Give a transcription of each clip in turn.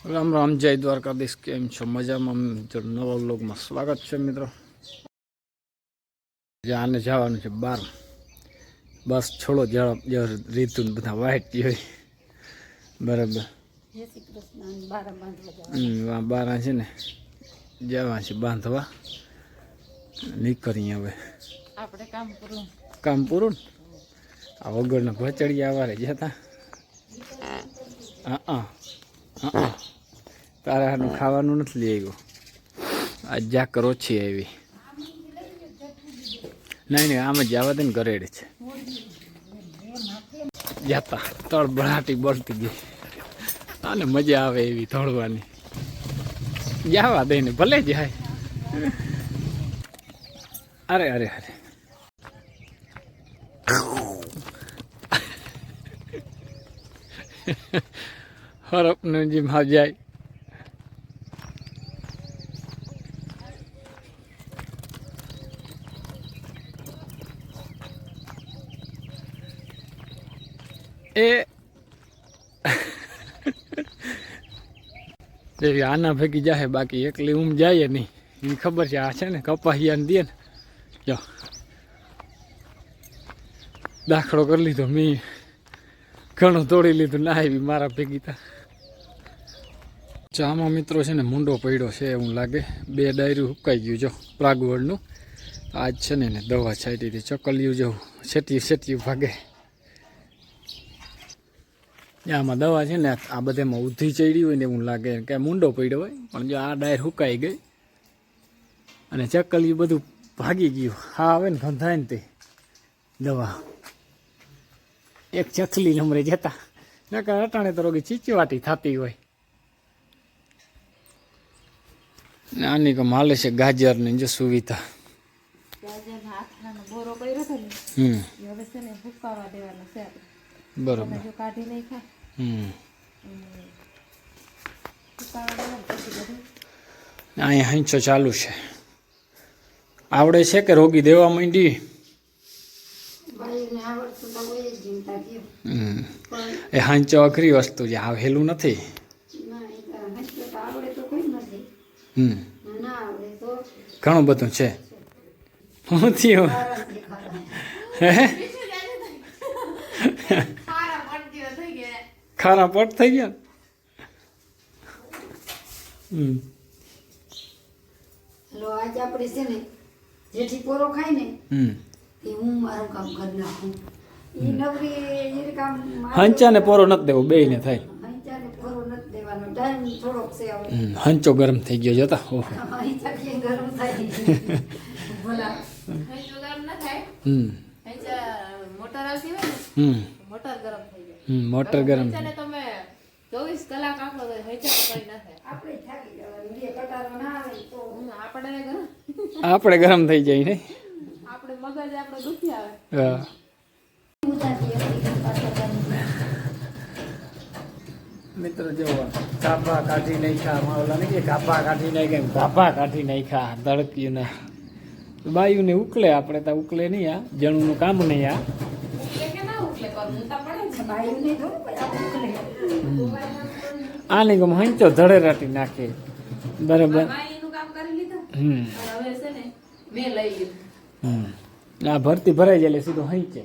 રામ રામ, જય દ્વારકાધીશ. કેમ છો? મજામાં? નવા વ્લોગમાં સ્વાગત છે મિત્રો. આને જવાનું છે બાર. બસ છોડો રીતુ બધા વાઈટ હોય બરાબર. બાર છે ને જવા છે બાંધવા. નીકળીએ હવે આપણે કામ પૂરું ને. આ વગરના ભચડી આવારે જતા. હા તારે હાનું ખાવાનું નથી લઈ આવ્યો. આ જાકર ઓછી આવી. નહીં આમ જ જવા દે ને, ઘરેડે છે જતા. તળબળાટી બળતી ગઈ અને મજા આવે એવી તળવાની. જવા દે ને, ભલે જાય. અરે અરે અરે હરપનું જેમ જાય. એ જેવી આના ભેગી જાય, બાકી એકલી જાય નહીં. એ ખબર છે. આ છે ને કપાહિયાને દે ને, જો દાખલો કરી લીધો. મેં ઘણું તોડી લીધું. ના આવી મારા ભેગી તા. આમાં મિત્રો છે ને મૂંડો પડ્યો છે એવું લાગે. 2 ડાયરું હુકાઈ ગયું. જો પ્રાગવડનું આજ છે ને એને દવા છાંટી હતી. ચકલિયું જેવું સેટિયું ભાગે. આમાં દવા છે ને આ બધામાં ઉધી ચડી હોય ને એવું લાગે કે મૂંડો પડ્યો હોય. પણ જો આ ડાયર હુકાઈ ગઈ અને ચકલિયું બધું ભાગી ગયું. હા આવે ને ગંધાય ને તે દવા. એક ચકલી નંબરે જતા નકર અટાણે તો રોગી ચીચવાટી થતી હોય. આની કે માલે છે ગાજરની જો સુવિધા. બરોબર. અહીંયા હંચો ચાલુ છે. આવડે છે કે રોગી દેવા માંડી? એ હાંચો અઘરી વસ્તુ છે. આ હેલું નથી. ઘણું બધું છે. શું થયું? ખારા પટ થઈ ગયા. હેલો, આજે આપણે છે ને જેઠી પોરો ખાય ને એ હું મારું કામ કરી નાખું. એ નવરી એ કામ હંચા ને પોરો નથી દેવો, બે ને થાય. હંચા ને પોરો નથી દેવાનો. ટાઈમ થોડોક છે હવે. હંચો ગરમ થઈ ગયો જતા. ઓહો, હંચા કે ગરમ થાય. ભલા હંચો ગરમ ના થાય. હંચા મોટર આવતી હોય ને, મોટર ગરમ થઈ જાય. મોટર ગરમ. હંચાને તમે 24 કલાક આપો તો હંચા કઈ ના થાય. આપણે થાકી જવાનું. બે કટારો ના આવે તો આપણે ગરમ આપણે ગરમ થઈ જાય ને. આપણે મગજ આપણે દુખી આવે. હા. મિત્રો જો કાપા કાઢી નાખ્યા. ઓલા ને કે કાપા કાઢી નાખ્યા, કાપા કાઢી નાખ્યા. ધડક્યું ને બાયું ને ઉકલે. આપણે તો ઉકલે નહીં. આ જણું નું કામ નહીં. આ આને ગમ હંચો ધડે રાટી નાખે. બરાબર. આ ભરતી ભરાઈ જાય સીધો હંચે.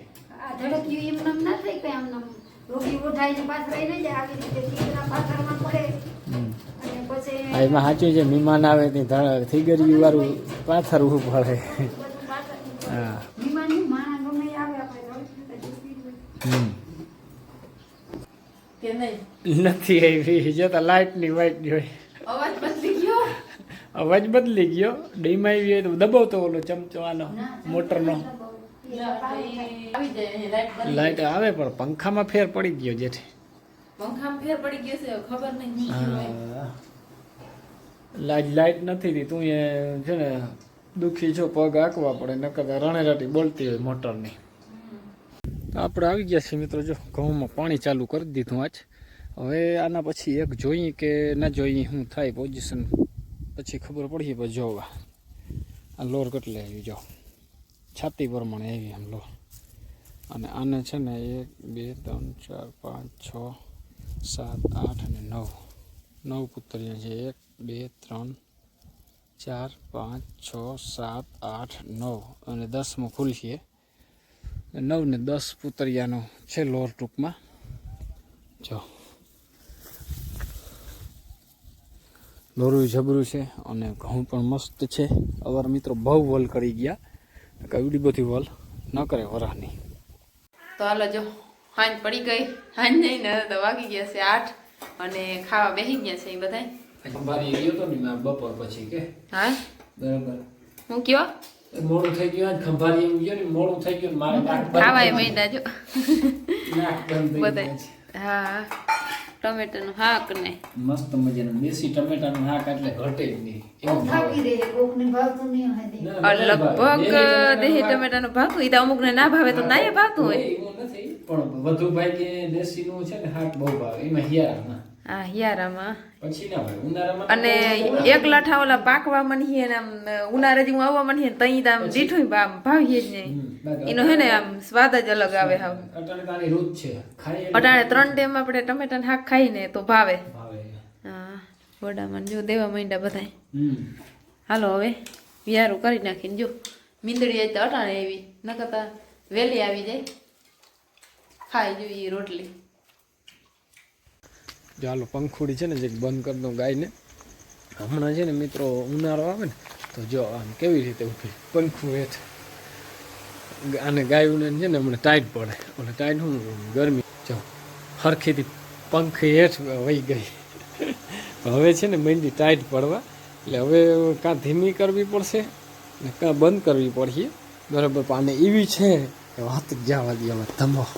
એમાં સાચું છે. મહેમાન આવે ત્યાં થઈ ગયું વાળું પાથર ઉભું પડે. હા. નથી આવી જતા. લાઈટ ની વાઈટ હોય. અવાજ બદલી ગયો. ડીમ આવી હોય તો દબાવતો ઓલો ચમચો આનો મોટરનો. લાઈટ આવે પણ પંખામાં ફેર પડી ગયો. જેથી પંખામાં ફેર પડી ગયો છે, ખબર નહીં. લાઈટ નથી. તું એ છે ને દુખી છો, પગ આંકવા પડે. નકર રણેરાટી બોલતી હોય મોટરની. આપણે આવી ગયા છીએ મિત્રો. જો ઘઉંમાં પાણી ચાલુ કરી દીધું આજ. હવે આના પછી એક જોઈએ કે ના જોઈએ શું થાય પોઝિશન. પછી ખબર પડી. પછી જોવા આ લોર કેટલે આવી. જો છાતી પ્રમાણે આવી આમ લોર. અને આને છે ને 1 2 3 4 5 6 7 8 અને 9 9 પુતળિયા છે 1 2 3 4 5 6 7 8 9 અને 10મો ખુલશે 9 ને 10 પુતળિયાનો છે લોર ટૂંકમાં જો લોરું જબરું છે અને ઘઉં પણ મસ્ત છે અવાર મિત્રો બહુ વલ કરી ગયા કવડી બધી વલ ન કરે વરાહની તો હાલો જો હાંજ પડી ગઈ હાંજ નહીં ને તો વાગી ગયા છે 8 અને ખાવા બેસી ગયા છે એ બધા ખંભારી ગયો તો ને બપોર પછી કે હા બરાબર હું કયો મોડું થઈ ગયું ખંભારી એમ ગયો ને મોડું થઈ ગયું મારે ખાવાય મહિના જો નાક બંધ થઈ બધા હા ટમેટાનું શાક ને મસ્ત મજાનું દેશી ટમેટાનું શાક એટલે ઘટે જ નહીં કોક ભાગી દે કોકને ભાવતું નહીં હોય દે લગભગ દેશી ટમેટાનું ભાગતું એ તો અમુક ને ના ભાવે તો ના ભાવતું હોય એવું નથી પણ વધુ ભાઈ કે દેશી નું છે ને શાક બહુ ભાવે એમાં હિયારામાં હા હિયારામાં પછી ના ભાવે ઉનાળામાં અને એક લાઠા ઓલા પાકવા મનીએ ને આમ ઉનાળે જે હું આવવા મનીએ તઈ આમ દીઠું ભાવીએ જ નહીં એનો હે ને આમ સ્વાદ જ અલગ આવે હાવ અટાણે તારી રોજ છે ખાઈ અટાણે 3 ટાઈમ આપણે ટમેટાનું શાક ખાઈને તો ભાવે ભાવે હા વડામાં જો દેવા માંડ્યા બધાય હાલો હવે વિયારું કરી નાખીને જો મીંદડી આવી તો અટાણે આવી ન કરતા વહેલી આવી જાય ખાઈ જોઈએ રોટલી ચાલો પંખુડી છે ને જે બંધ કરી દઉં ગાયને હમણાં છે ને મિત્રો ઉનાળો આવે ને તો જો આમ કેવી રીતે ઉભી પંખું હેઠ અને ગાયોને છે ને હમણાં ટાઈટ પડે એટલે ટાઈટ શું ગરમી જો હરખીથી પંખી હેઠ વહી ગઈ હવે છે ને મંડી ટાઈટ પડવા એટલે હવે કાં ધીમી કરવી પડશે ને કાં બંધ કરવી પડશે બરાબર આને એવી છે કે વાત જ જવા દે હવે ધમા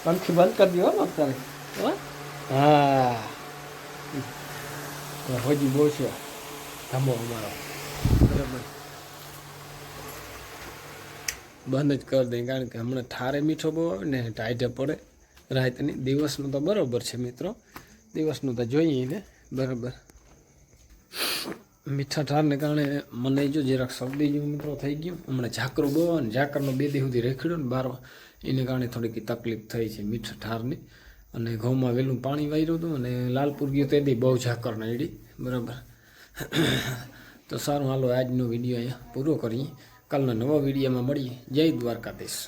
પંખી બંધ કરી દો અત્યારે હા હજી બહુ છે ધમો અમારો બરાબર બંધ જ કરી દઈએ કારણ કે હમણાં ઠારે મીઠો બહુ આવે ને ટાઈટે પડે રાતની દિવસનું તો બરાબર છે મિત્રો દિવસનું તો જોઈએ ને બરાબર મીઠા ઠારને કારણે મને જો જરાક શરદી જેવું મિત્રો થઈ ગયું હમણાં ઝાકરું બહુ આવે ને ઝાકરનો 2 દી સુધી રેખડ્યો ને બાર એને કારણે થોડીક તકલીફ થઈ છે મીઠા ઠારની અને ઘઉંમાં વહેલું પાણી વાર્યું હતું અને લાલપુર ગયું તે દી બહુ ઝાકર નડી બરાબર તો સારું હાલો આજનો વિડીયો અહીંયા પૂરો કરીએ કાલના નવા વિડીયોમાં મળીએ જય દ્વારકાધીશ